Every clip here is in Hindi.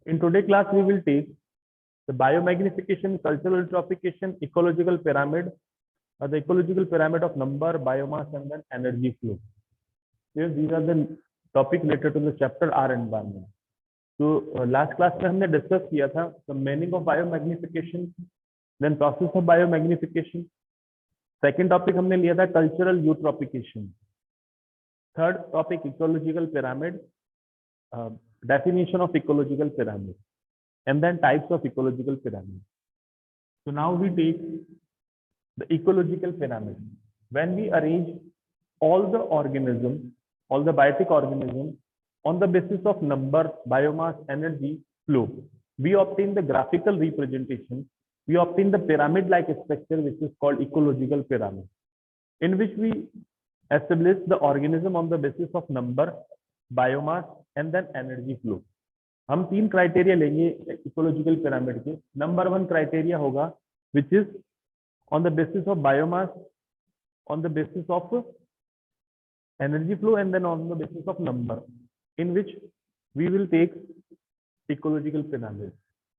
In today's class, we will take the biomagnification, cultural eutrophication, ecological pyramid, or the ecological pyramid of number, biomass, and then energy flow. Yes, these are the topic related to the chapter R environment. तो लास्ट क्लास में हमने डिस्कस किया था the meaning of biomagnification, then process of biomagnification. Second topic हमने लिया था cultural eutrophication. Third topic ecological pyramid, definition of ecological pyramid, and then types of ecological pyramid. So now we take the ecological pyramid. When we arrange all the organisms, all the biotic organisms on the basis of number, biomass, energy, flow, we obtain the graphical representation. We obtain the pyramid-like structure, which is called ecological pyramid, in which we establish the organism on the basis of number, biomass, and then energy flow. हम तीन क्राइटेरिया लेंगे इकोलॉजिकल पिरामिड के। नंबर वन क्राइटेरिया होगा which is on the basis of biomass, on the basis of energy flow, and then on the basis of number, in which we will take ecological pyramid.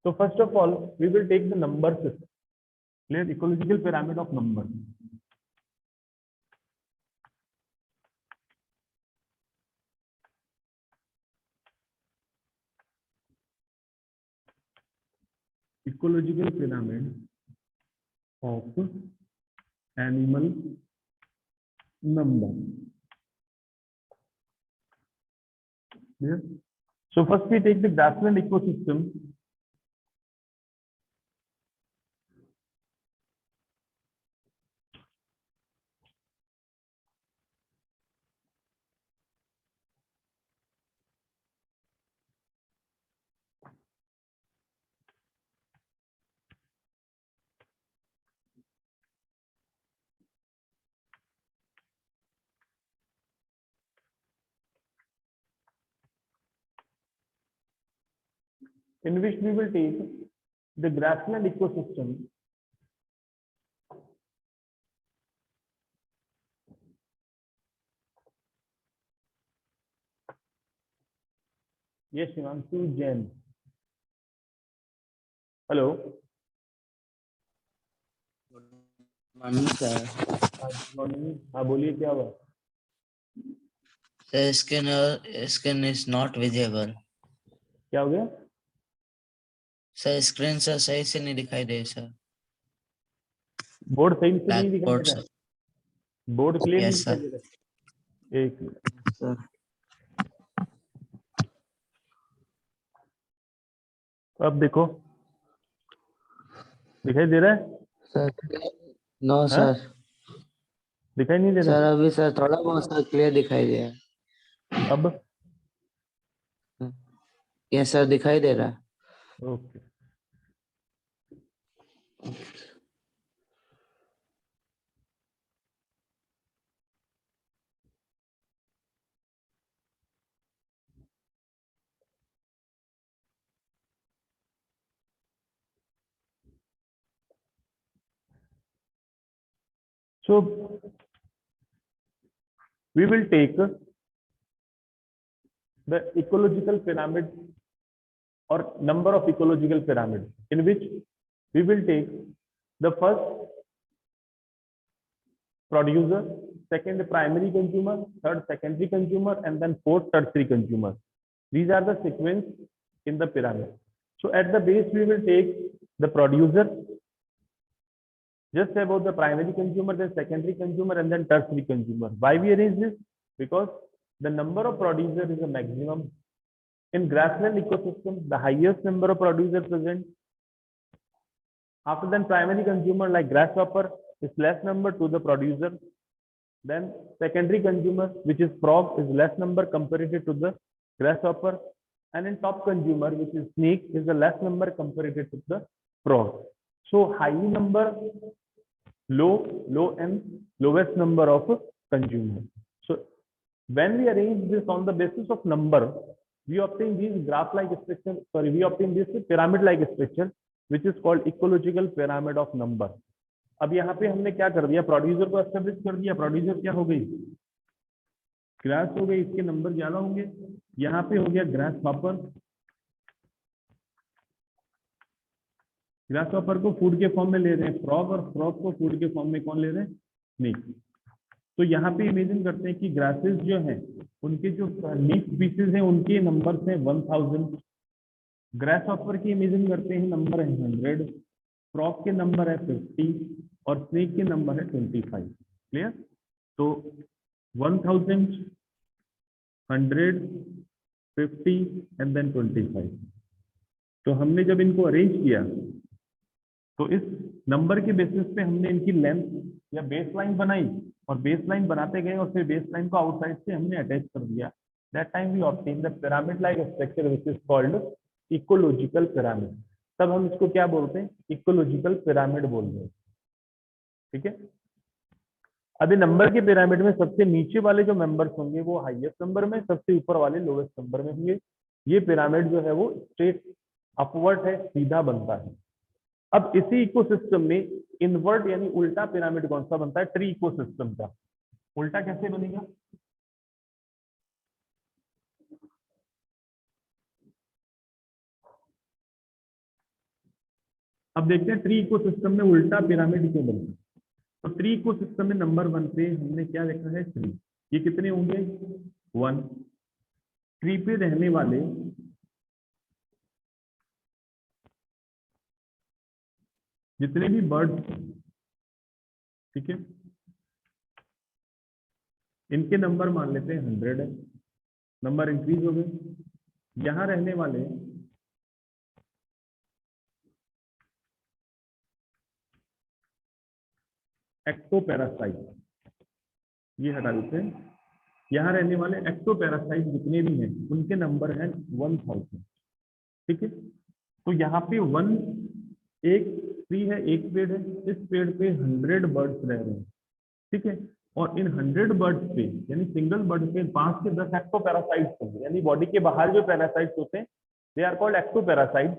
So first of all, we will take the number system. Let ecological pyramid of number. Ecological pyramid of animal number. Yeah. So first we take the grassland ecosystem. In which we will take the grassland ecosystem yes Shivanshu Jain, hello, morning sir. हाँ बोलिए क्या हुआ? Sir screen is not visible. क्या हो गया सर? स्क्रीन सर सही से नहीं दिखाई दे सर। बोर्ड सही से नहीं ब्लैक दिखाई बोर्ड दे रहा सर। है? बोर्ड क्लियर नहीं यस दिखाई सर। दे रहा है? एक मिनट सर अब देखो दिखाई दे रहा है? सर नो हाँ सर। दिखाई नहीं दे सर रहा अभी सर थोड़ा बहुत सर क्लियर दिखाई दे रहा है? अब है। यस सर दिखाई दे रहा है। Okay. So we will take the ecological pyramid or number of ecological pyramid, in which we will take the first producer, second primary consumer, third secondary consumer, and then fourth tertiary consumer. These are the sequence in the pyramid. So at the base we will take the producer, just about the primary consumer, then secondary consumer, and then tertiary consumer. Why we arrange this? Because the number of producers is a maximum. In grassland ecosystem, the highest number of producers present. After then, primary consumer like grasshopper is less number to the producer. Then secondary consumer, which is frog, is less number comparative to the grasshopper. And in top consumer, which is snake, is the less number comparative to the frog. So high number, low and lowest number of consumer. So when we arrange this on the basis of number, we obtain these graph-like structure. Sorry, we obtain this pyramid-like structure, which is called ecological pyramid of number. अब यहाँ पे हमने क्या कर दिया? प्रोड्यूसर को एस्टेब्लिश कर दिया। प्रोड्यूसर क्या हो गई? ग्रास हो गई, इसके नंबर ज्यादा होंगे। यहाँ पे हो गया ग्रास हॉपर, ग्रास हॉपर को फूड के फॉर्म में ले रहे हैं फ्रॉग, और फ्रॉग को फूड के फॉर्म में कौन ले रहे हैं? स्नेक। तो यहाँ पे इमेजिन करते हैं कि ग्रासेस जो हैं उनके जो लीफ स्पीसीज हैं उनके नंबर हैं 1000। ग्रास हॉपर की इमेजिन करते हैं नंबर है 100, फ्रॉग के नंबर है 50 और स्नेक के नंबर है 25। क्लियर? तो 1000, 100, 50 एंड देन 25। तो हमने जब इनको अरेंज किया तो इस नंबर के बेसिस पे हमने इनकी लेंथ या बेस लाइन बनाई, और बेस लाइन बनाते गए और फिर बेस लाइन को आउटसाइड से हमने अटैच कर दिया। That time we obtain the pyramid like structure which is called ecological pyramid. तब हम इसको क्या बोलते हैं? इकोलॉजिकल पिरामिड बोलते हैं। ठीक है। अभी नंबर के पिरामिड में सबसे नीचे वाले जो मेंबर्स होंगे वो हाईएस्ट नंबर में, सबसे ऊपर वाले लोएस्ट नंबर में होंगे। ये पिरामिड जो है वो स्ट्रेट अपवर्ड है, सीधा बनता है। अब इसी इकोसिस्टम में इनवर्ट यानी उल्टा पिरामिड कौन सा बनता है? ट्री इकोसिस्टम का। उल्टा कैसे बनेगा? अब देखते हैं ट्री इकोसिस्टम में उल्टा पिरामिड क्यों बनता है। तो ट्री इकोसिस्टम में नंबर 1 पे हमने क्या देखा है? ट्री। ये कितने होंगे? 1। ट्री पे रहने वाले जितने भी बर्ड्स, ठीक है, इनके नंबर मान लेते हैं 100 है। नंबर इंक्रीज हो गए। यहां रहने वाले एक्टोपैरासाइट, ये हटा देते हैं। यहाँ रहने वाले एक्टोपैरासाइट जितने भी हैं उनके नंबर हैं 1000। ठीक है। तो यहाँ पे 1 एक ट्री है, एक पेड़ है। इस पेड़ पे 100 बर्ड्स रह रहे हैं। ठीक है। और इन 100 बर्ड्स पे यानी सिंगल बर्ड पे 5 से 10 एक्टोपैरासाइट्स होंगे, यानी बॉडी के बाहर जो पैरासाइट्स होते हैं दे आर कॉल्ड एक्टोपैरासाइट्स।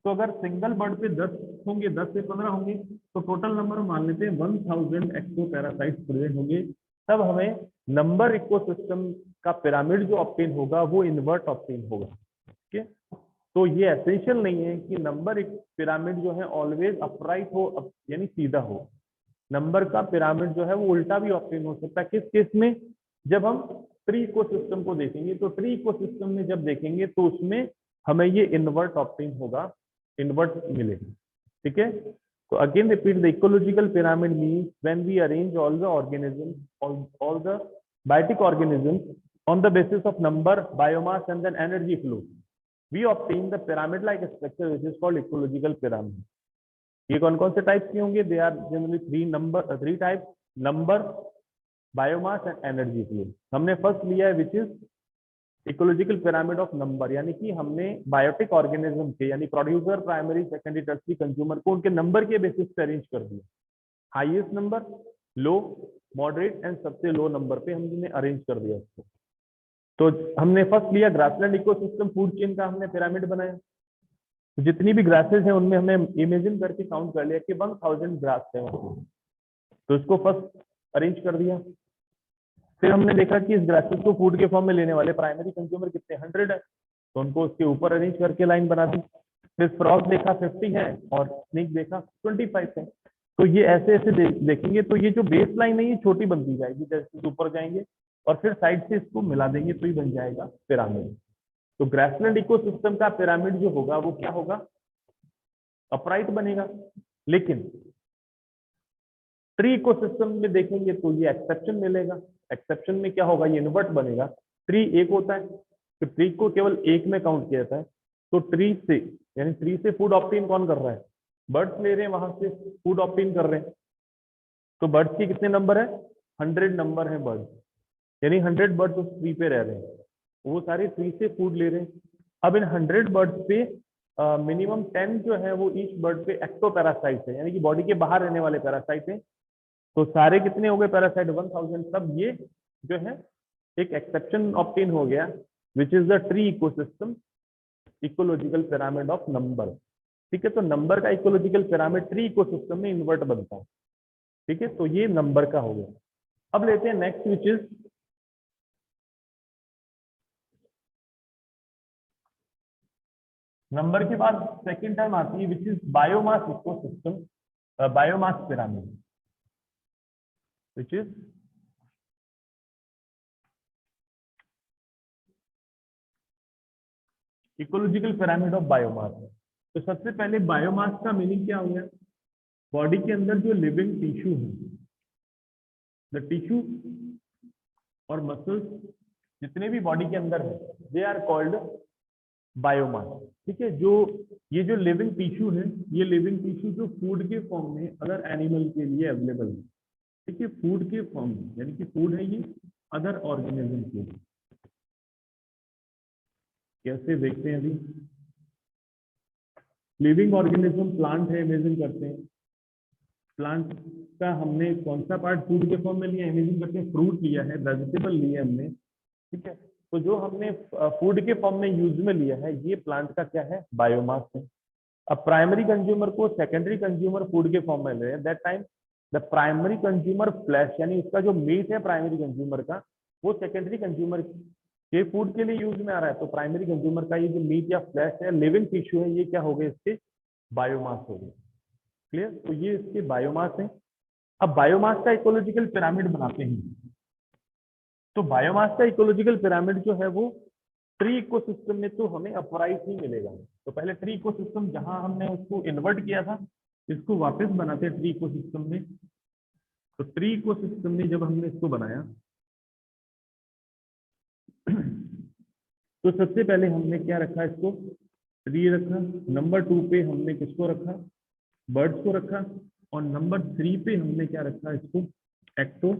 तो अगर सिंगल बर्ड पे 10 होंगे, 10 से 15 होंगे, तो टोटल नंबर मान लेते हैं 1000 एक्टोपैरासाइट्स प्रेजेंट होंगे। तब हमें नंबर इकोसिस्टम का पिरामिड जो ऑब्टेन होगा वो इन्वर्ट ऑब्टेन होगा। ठीक है। तो ये एसेंशियल नहीं है कि नंबर पिरामिड जो है ऑलवेज अपराइट हो, यानी सीधा हो। नंबर का पिरामिड जो है वो उल्टा भी ऑब्टेन हो सकता है। किस केस में? जब हम ट्री इकोसिस्टम को देखेंगे, तो ट्री इकोसिस्टम में जब देखेंगे तो उसमें हमें ये इन्वर्ट ऑब्टेन होगा, इन्वर्ट मिलेगा। ठीक है। तो again repeat, the ecological pyramid means when we arrange all the organism, all the biotic organisms on the basis of number, biomass and then energy flow, we obtain the pyramid like structure which is called ecological pyramid. ये कौन कौन से टाइप्स के होंगे? They are generally three types: number, biomass and energy flow. हमने फर्स्ट लिया है which is ecological pyramid of number, यानी कि हमने बायोटिक ऑर्गेनिज्म के यानी producer, primary, secondary, tertiary, consumer को उनके नंबर के बेसिस पे अरेंज कर दिया। Highest number, low, moderate and सबसे लो नंबर पे हमने अरेंज कर दिया उसको। तो हमने फर्स्ट लिया ग्रासलैंड इकोसिस्टम, फूड चेन का हमने पिरामिड बनाया। तो जितनी भी ग्रासेस हैं उनमें हमने इमेजिन करके काउंट कर लिया कि 1000 ग्रास है वहां पे। तो इसको फर्स्ट अरेंज कर दिया। फिर हमने देखा कि इस ग्रासेस को फूड के फॉर्म में लेने वाले प्राइमरी कंज्यूमर कितने? 100 है, तो उनको उसके ऊपर अरेंज करके लाइन बना दी। फिर फ्रॉग देखा 50 है और स्नेक देखा 25 है। तो ये ऐसे ऐसे देखेंगे तो ये जो बेस लाइन है ये छोटी बनती जाएगी जैसे ऊपर जाएंगे, और फिर साइड से इसको मिला देंगे तो ही बन जाएगा पिरामिड। तो ग्रासलैंड इकोसिस्टम का पिरामिड जो होगा वो क्या होगा? अपराइट बनेगा। लेकिन ट्री इकोसिस्टम में देखेंगे तो ये एक्सेप्शन मिलेगा। एक्सेप्शन में क्या होगा? ये इन्वर्ट बनेगा। ट्री एक होता है तो ट्री को केवल एक में काउंट किया जाता है। तो ट्री से यानी ट्री से फूड ऑब्टेन कौन कर रहा है? बर्ड्स ले रहे हैं, वहां से फूड ऑब्टेन कर रहे हैं। तो बर्ड्स के कितने नंबर है? 100 नंबर है बर्ड्स, यानी 100 बर्ड्स उस ट्री पे रह रहे हैं, वो सारे ट्री से फूड ले रहे हैं। अब इन 100 बर्ड्स पे मिनिमम 10 जो है वो ईच बर्ड पे एक्टोपैरासाइट है, यानी कि बॉडी के बाहर रहने वाले पैरासाइट हैं। तो सारे कितने हो गए पैरासाइट? 1000। तब ये जो है एक एक्सेप्शन ऑब्टेन हो गया which is the tree ecosystem ecological pyramid of number. ठीक है। तो नंबर का इकोलॉजिकल पिरामिड ट्री इकोसिस्टम में इन्वर्ट बनता है। ठीक है। तो ये नंबर का हो गया। अब लेते हैं नेक्स्ट विच इज नंबर के बाद सेकंड टर्म आती है which is biomass ecosystem, biomass pyramid, which is ecological pyramid of biomass. तो सबसे पहले बायोमास का मीनिंग क्या हो गया? बॉडी के अंदर जो लिविंग टिश्यू है, द टिश्यू और मसल्स जितने भी बॉडी के अंदर है, दे आर कॉल्ड बायोमास। ठीक है, जो ये जो लिविंग टिश्यू है, ये लिविंग टिश्यू जो फूड के फॉर्म में अदर एनिमल के लिए अवेलेबल है। ठीक है, फूड के फॉर्म में, यानी कि फूड है ये अदर ऑर्गेनिज्म के लिए। कैसे देखते हैं अभी? लिविंग ऑर्गेनिज्म प्लांट है, इमेजिन करते हैं प्लांट का हमने कौन सा पार्ट फूड के फॉर्म में लिया, इमेजिन करते हैं फ्रूट लिया है, वेजिटेबल लिया है हमने। ठीक है, तो जो हमने फूड के फॉर्म में यूज में लिया है, ये प्लांट का क्या है? बायोमास है। अब प्राइमरी कंज्यूमर को सेकेंडरी कंज्यूमर फूड के फॉर्म में ले रहे हैं, that time the primary consumer flash, यानी उसका जो मीट है प्राइमरी कंज्यूमर का, वो सेकेंडरी कंज्यूमर के फूड के लिए यूज में आ रहा है। तो प्राइमरी कंज्यूमर का ये जो मीट या फ्लैश है, लिविंग टिश्यू है, ये क्या हो गए? इसके बायोमास हो गए। क्लियर? तो ये इसके बायोमास है। अब बायोमास का इकोलॉजिकल पिरामिड बनाते हैं। तो बायोमास का इकोलॉजिकल पिरामिड जो है वो ट्री इकोसिस्टम में तो हमें अपराइट ही मिलेगा। तो पहले ट्री इकोसिस्टम जहां हमने उसको इन्वर्ट किया था, इसको वापस बनाते हैं ट्री इकोसिस्टम में। तो ट्री इकोसिस्टम में जब हमने इसको बनाया तो सबसे पहले हमने क्या रखा? इसको ट्री रखा। नंबर 2 पे हमने किसको रखा? बर्ड्स को रखा। और नंबर 3 पे हमने क्या रखा? इसको एक्टो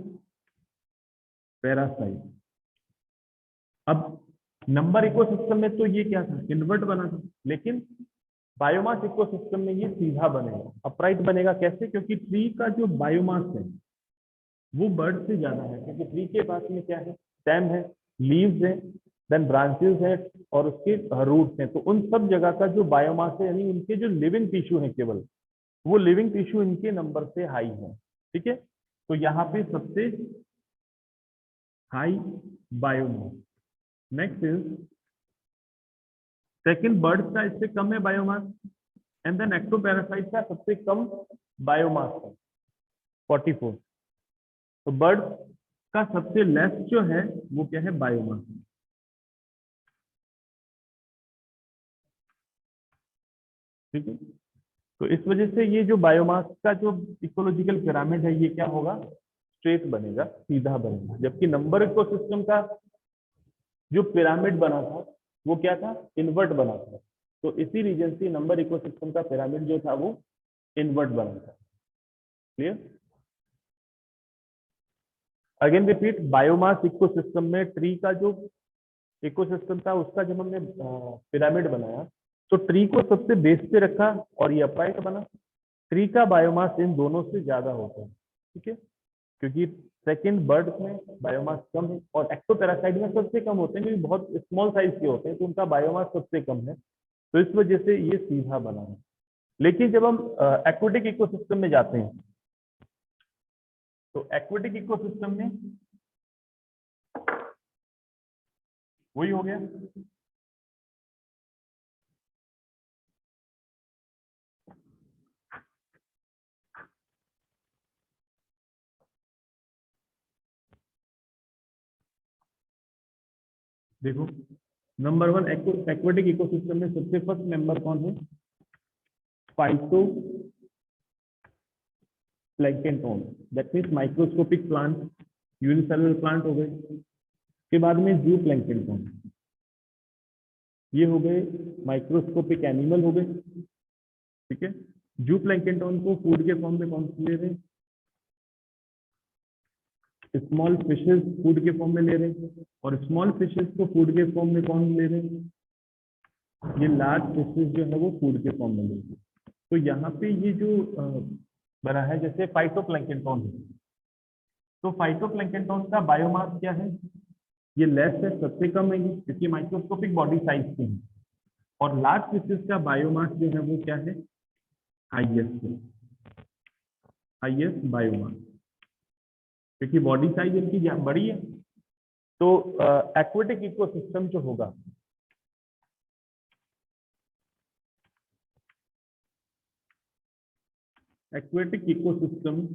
पैरासाइट। अब नंबर इकोसिस्टम में तो ये क्या था? इन्वर्ट बना था, लेकिन बायोमास इकोसिस्टम में ये सीधा बनेगा, अपराइट बनेगा। कैसे? क्योंकि ट्री का जो बायोमास है वो बर्ड से ज्यादा है, क्योंकि ट्री के पास में क्या है? स्टेम है, लीव्स है, देन ब्रांचेस है और उसके रूट्स हैं। तो उन सब जगह का जो बायोमास है, यानी उनके जो लिविंग टिश्यू है, केवल वो लिविंग टिश्यू इनके नंबर से हाई है। ठीक है, तो यहाँ पे सबसे high biomass. Next is second, birds का इससे कम है बायोमास, एंड देन एक्टोपैरासाइट का सबसे कम बायोमास है 44। तो बर्ड का सबसे लेस जो है वो क्या है? बायोमास। ठीक है, तो इस वजह से ये जो बायोमास का जो इकोलॉजिकल पिरामिड है, ये क्या होगा? स्ट्रेट बनेगा, सीधा बनेगा। जबकि नंबर इकोसिस्टम का जो पिरामिड बना था वो क्या था? इन्वर्ट बना था। तो इसी रीजन से नंबर इकोसिस्टम का पिरामिड जो था वो इन्वर्ट बना था। Clear? Again repeat, biomass ecosystem में ट्री का जो इकोसिस्टम था उसका जब हमने पिरामिड बनाया तो ट्री को सबसे बेस पे रखा और ये अपराइट बना। ट्री का बायोमास इन दोनों से ज्यादा होता है। ठीक है, क्योंकि सेकंड बर्ड में बायोमास कम है और एक्टोपैरासाइट में सबसे कम होते हैं, क्योंकि बहुत स्मॉल साइज के होते हैं, तो उनका बायोमास सबसे कम है। तो इस वजह से ये सीधा बना है। लेकिन जब हम एक्वेटिक इकोसिस्टम में जाते हैं, तो एक्वेटिक इकोसिस्टम में वही हो गया। देखो, नंबर 1 एक्वेटिक इकोसिस्टम में सबसे फर्स्ट मेंबर कौन है? Phyto plankton. That means microscopic plant, unicellular plant हो गए। के बाद में जू प्लैंकटन, ये हो गए माइक्रोस्कोपिक एनिमल हो गए। ठीक है, जू प्लैंकटन को फूड के फॉर्म में कौन से ले रहे हैं? स्मॉल फिशेस फूड के फॉर्म में ले रहे हैं। और स्मॉल फिशेस को फूड के फॉर्म में कौन ले रहे हैं? ये लार्ज फिशेस जो है वो फूड के फॉर्म में ले रहे हैं। तो यहाँ पे ये जो बना है, जैसे फाइटोप्लैंकटन है, तो फाइटोप्लैंकटन का बायोमास क्या है? ये लेस है, सबसे कम है, क्योंकि माइक्रोस्कोपिक बॉडी साइज के हैं। और लार्ज फिशेस का बायोमास जो है वो क्या है? हाईएस्ट है, हाईएस्ट बायोमास, क्योंकि बॉडी साइज इनकी बड़ी है। तो एक्वेटिक इकोसिस्टम जो होगा एक्वेटिक इकोसिस्टम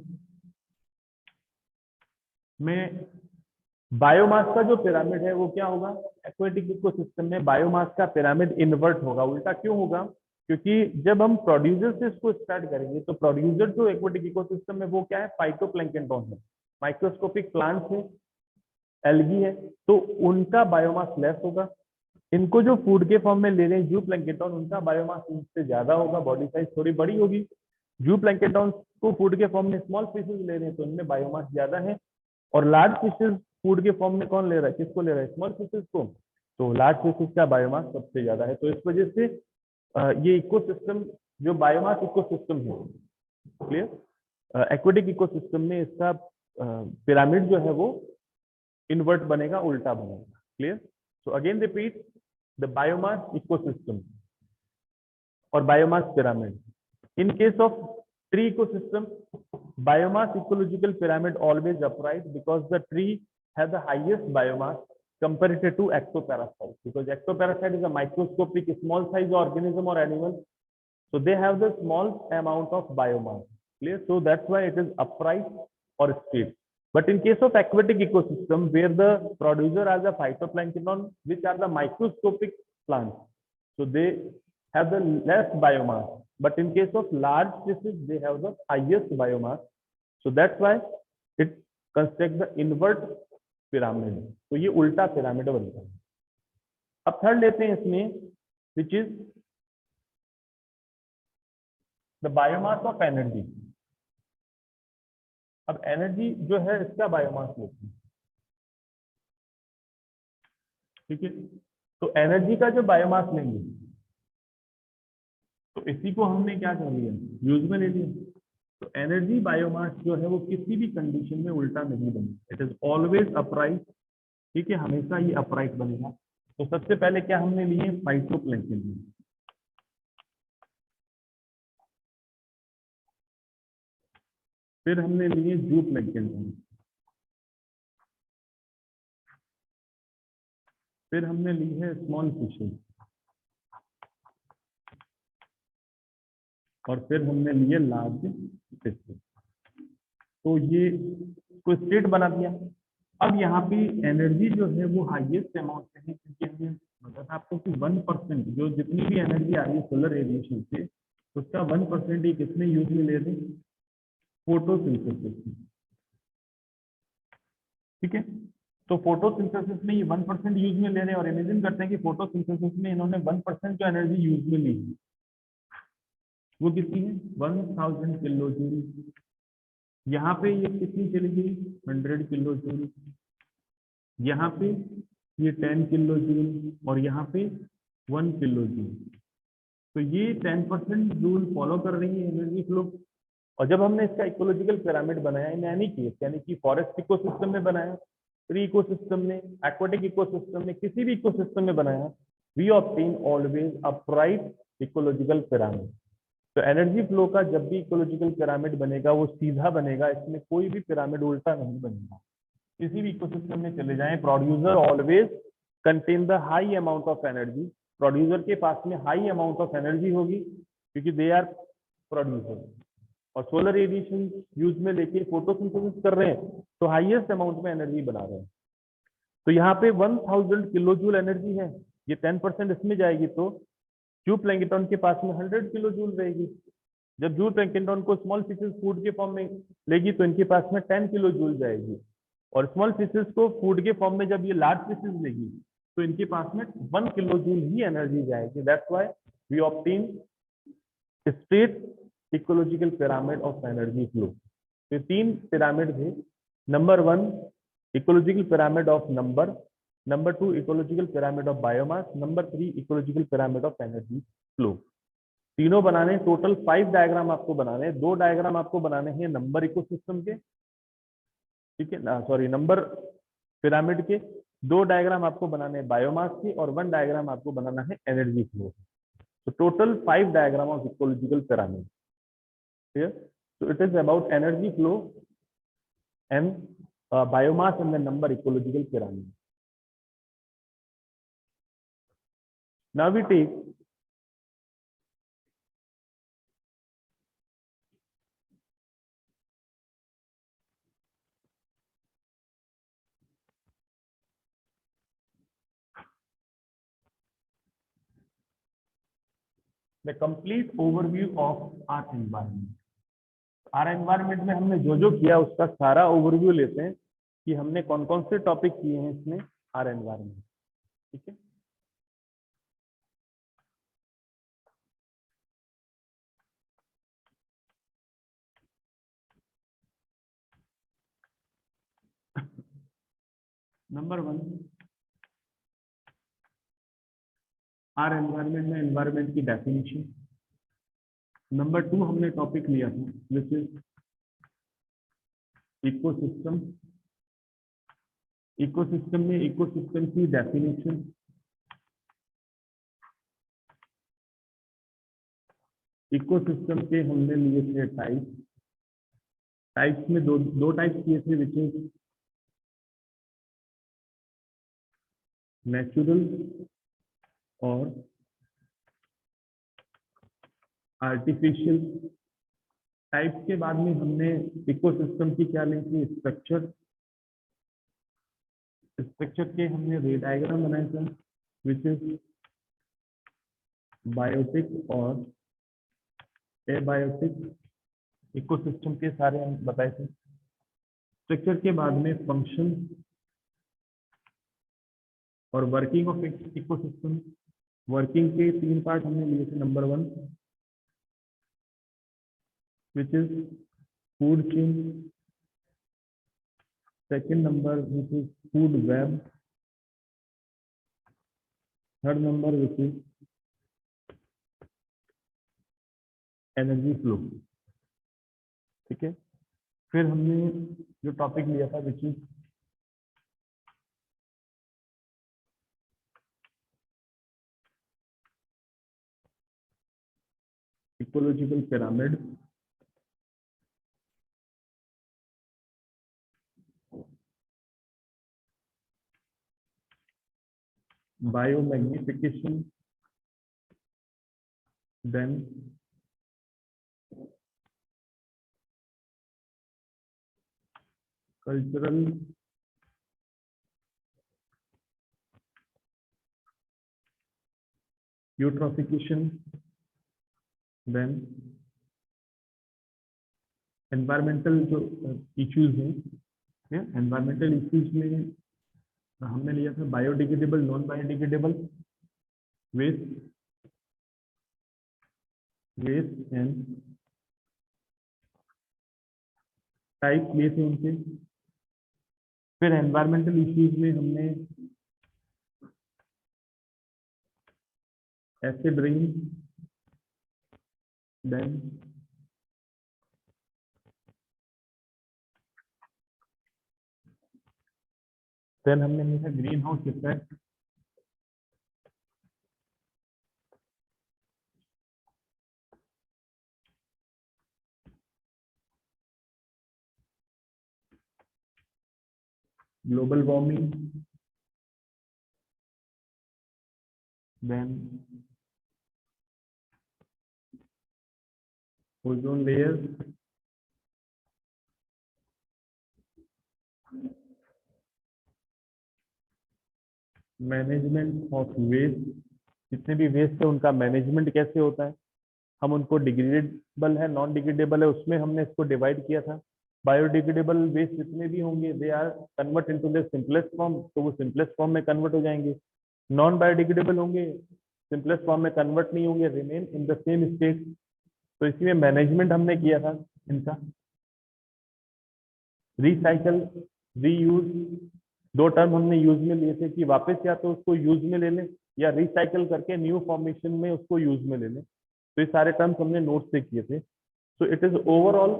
में बायोमास का जो पिरामिड है वो क्या होगा? एक्वेटिक इकोसिस्टम में बायोमास का पिरामिड इन्वर्ट होगा। उल्टा क्यों होगा? क्योंकि जब हम प्रोड्यूसर से इसको स्टार्ट करेंगे तो प्रोड्यूसर जो एक्वेटिक इकोसिस्टम में वो क्या है? फाइटोप्लैंक्टन है, माइक्रोस्कोपिक प्लांट्स है, एल्गी है, तो उनका बायोमास लेस होगा। इनको जो फूड के फॉर्म में ले रहे हैं जू प्लैंक्टन, उनका बायोमास इनसे ज्यादा होगा, बॉडी साइज थोड़ी बड़ी होगी। जू प्लैंक्टन को फूड के फॉर्म में स्मॉल फिशेज ले रहे हैं तो इनमें बायोमास ज्यादा है। और लार्ज फिशेज फूड के फॉर्म में कौन ले रहा है? किसको ले रहा है? स्मॉल फिशेज को। तो लार्ज फिशेज का बायोमास सबसे ज्यादा है। तो इस वजह से ये इकोसिस्टम जो बायोमास इकोसिस्टम है, क्लियर, एक्वेटिक इकोसिस्टम में इसका पिरामिड जो है वो इन्वर्ट बनेगा, उल्टा बनेगा। Clear? So again repeat, the biomass ecosystem और biomass pyramid. In case of tree ecosystem, biomass ecological pyramid always upright because the tree has the highest biomass compared to ectoparasite. Because ectoparasite is a microscopic small size organism or animal, so they have the small amount of biomass. Clear? So that's why it is upright or straight. But in case of aquatic ecosystem, where the producer has a phytoplankton, which are the microscopic plants, so they have the less biomass. But in case of large fishes, they have the highest biomass. So that's why it constructs the invert pyramid. तो ये उल्टा पिरामिड बनता है। अब थर्ड लेते हैं इसमें, which is the biomass of energy. अब एनर्जी जो है इसका बायोमास लेते हैं, ठीक है। तो एनर्जी का जो बायोमास लेंगे तो इसी को हमने क्या कर लिया? यूज में ले लिया। तो एनर्जी बायोमास जो है वो किसी भी कंडीशन में उल्टा नहीं बनेगा, इट इज ऑलवेज अपराइट। ठीक है, हमेशा ये अपराइट बनेगा। तो सबसे पहले क्या हमने लिए? फाइटोप्लैंक्टन। फिर हमने लिए जूप्लैंक्टन। फिर हमने ली है स्मॉल फिशेज। और फिर हमने लिए लार्ज फिशेज। तो ये को स्टेट बना दिया। अब यहाँ पे एनर्जी जो है वो हाईएस्ट अमाउंट पे है, क्योंकि हमने बताया था आपको कि 1% जो जितनी भी एनर्जी आ रही है सोलर रेडिएशन से, उसका 1% ही किसमें यूज में ले रहे हैं? फोटोसिंथेसिस में। ठीक है, तो फोटोसिंथेसिस में ये 1% यूज में ले रहे हैं। और इमेजिन करते हैं कि फोटोसिंथेसिस में इन्होंने 1% जो एनर्जी यूज में ली वो कितनी है? 1000 किलो जूल। यहाँ पे ये कितनी चली गई? 100 किलो जूल। यहाँ पे ये 10 किलो जूल और यहाँ पे 1 किलो जूल। तो ये 10% रूल फॉलो कर रही है एनर्जी फ्लो। और जब हमने इसका इकोलॉजिकल पिरामिड बनाया इन एनी केस, यानी कि फॉरेस्ट इकोसिस्टम में बनाया, ट्री इकोसिस्टम में, एक्वाटिक इकोसिस्टम में, किसी भी इकोसिस्टम में बनाया, we obtain always upright ecological pyramid. तो एनर्जी फ्लो का जब भी इकोलॉजिकल पिरामिड बनेगा वो सीधा बनेगा, इसमें कोई भी पिरामिड उल्टा नहीं बनेगा। किसी भी इकोसिस्टम में चले जाएं, producer always contain the high amount of energy. Producer के पास में हाई अमाउंट ऑफ एनर्जी होगी क्योंकि दे आर प्रोड्यूसर। और सोलर रेडिएशन यूज में लेके फोटोसिंथेसिस कर रहे हैं तो हाईएस्ट अमाउंट में एनर्जी बना रहे हैं। तो यहाँ पे 1000 किलो जूल एनर्जी है, ये 10% इसमें जाएगी तो जू प्लैंक्टन के पास में 100 किलो जूल रहेगी। जब जू प्लैंक्टन को स्मॉल फिशेस फूड के फॉर्म में लेगी तो इनके पास में 10 किलो जूल जाएगी। और स्मॉल फिशेस को फूड के फॉर्म में जब ये लार्ज फिशेस लेगी तो इनके पास में 1 किलो जूल ही एनर्जी जाएगी। That's why we obtain straight ecological pyramid of energy flow. तो तीन पिरामिड थे। Number 1 ecological pyramid of number, number 2 ecological pyramid of biomass, number 3 ecological pyramid of energy flow. तीनों बनाने, टोटल 5 डायग्राम आपको बनाने हैं। 2 डायग्राम आपको बनाने हैं नंबर इकोसिस्टम के, ठीक है, सॉरी नंबर पिरामिड के। 2 डायग्राम आपको बनाने हैं बायोमास के और 1 डायग्राम आपको बनाना है एनर्जी फ्लो। तो total 5 diagram of ecological pyramid. Clear? So it is about energy flow and biomass and the number ecological pyramid. Now we take the complete overview of our environment. Our environment में हमने जो जो किया उसका सारा ओवरव्यू लेते हैं कि हमने कौन कौन से टॉपिक किए हैं इसमें आर एनवायरमेंट। ठीक है, नंबर 1 आर एनवायरमेंट में एनवायरमेंट की डेफिनेशन। नंबर 2 हमने टॉपिक लिया था विच इज इकोसिस्टम। इकोसिस्टम में इकोसिस्टम की डेफिनेशन। इकोसिस्टम के हमने लिए थे टाइप। टाइप्स में दो टाइप्स किए थे विच इज नेचुरल और आर्टिफिशियल। टाइप्स के बाद में हमने इकोसिस्टम की क्या ली थी, स्ट्रक्चर। स्ट्रक्चर के हमने रे डायग्राम बनाया था विच इज बायोटिक और एबायोटिक। इकोसिस्टम के सारे हम बताए थे। स्ट्रक्चर के बाद में फंक्शन और वर्किंग ऑफ इकोसिस्टम। वर्किंग के 3 पार्ट हमने लिए थे। Number 1 which is food chain. Second number which is food web. Third number which is energy flow. ठीक है, फिर हमने जो टॉपिक लिया था which is ecological pyramid. Biomagnification, then cultural eutrophication, then environmental जो इश्यूज हैं। एनवायरमेंटल इश्यूज में हमने लिया था biodegradable, non biodegradable waste and type लिए थे उनके। फिर एनवायरमेंटल इश्यूज में हमने एसिड रेन, देन हमने लिखा green house effect, global warming, then ozone layer, management of waste. जितने भी वेस्ट है उनका मैनेजमेंट कैसे होता है, हम उनको डिग्रेडेबल है, नॉन डिग्रेडेबल है, उसमें हमने इसको डिवाइड किया था। बायोडिग्रेडेबल वेस्ट जितने भी होंगे they are convert into the simplest form, तो वो सिंपलेस्ट फॉर्म में कन्वर्ट हो जाएंगे। नॉन बायोडिग्रेडेबल होंगे, सिंपलेस्ट फॉर्म में कन्वर्ट नहीं होंगे, remain in the same state. तो इसमें मैनेजमेंट हमने किया था इनका। रिसाइकल, रीयूज, 2 टर्म हमने यूज में लिए थे कि वापस या तो उसको यूज में ले लें या रिसाइकल करके न्यू फॉर्मेशन में उसको यूज में ले लें। तो ये सारे टर्म्स हमने नोट से किए थे। सो it is overall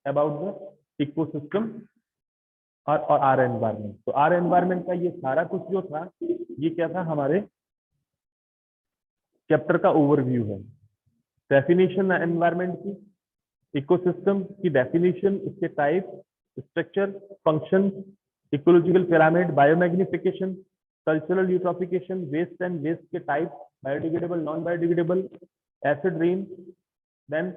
about the ecosystem और आर एनवायरमेंट। तो आर एनवायरमेंट का ये सारा कुछ जो था ये क्या था, हमारे चैप्टर का ओवरव्यू है। डेफिनेशन एनवायरमेंट की, इकोसिस्टम की डेफिनेशन, उसके type, structure, function, ecological pyramid, biomagnification, cultural eutrophication, waste and waste के type, biodegradable, non biodegradable, acid rain, then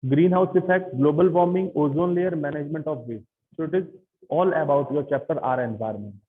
green house effect, global warming, ozone layer, management of waste. So it is all about your chapter R environment.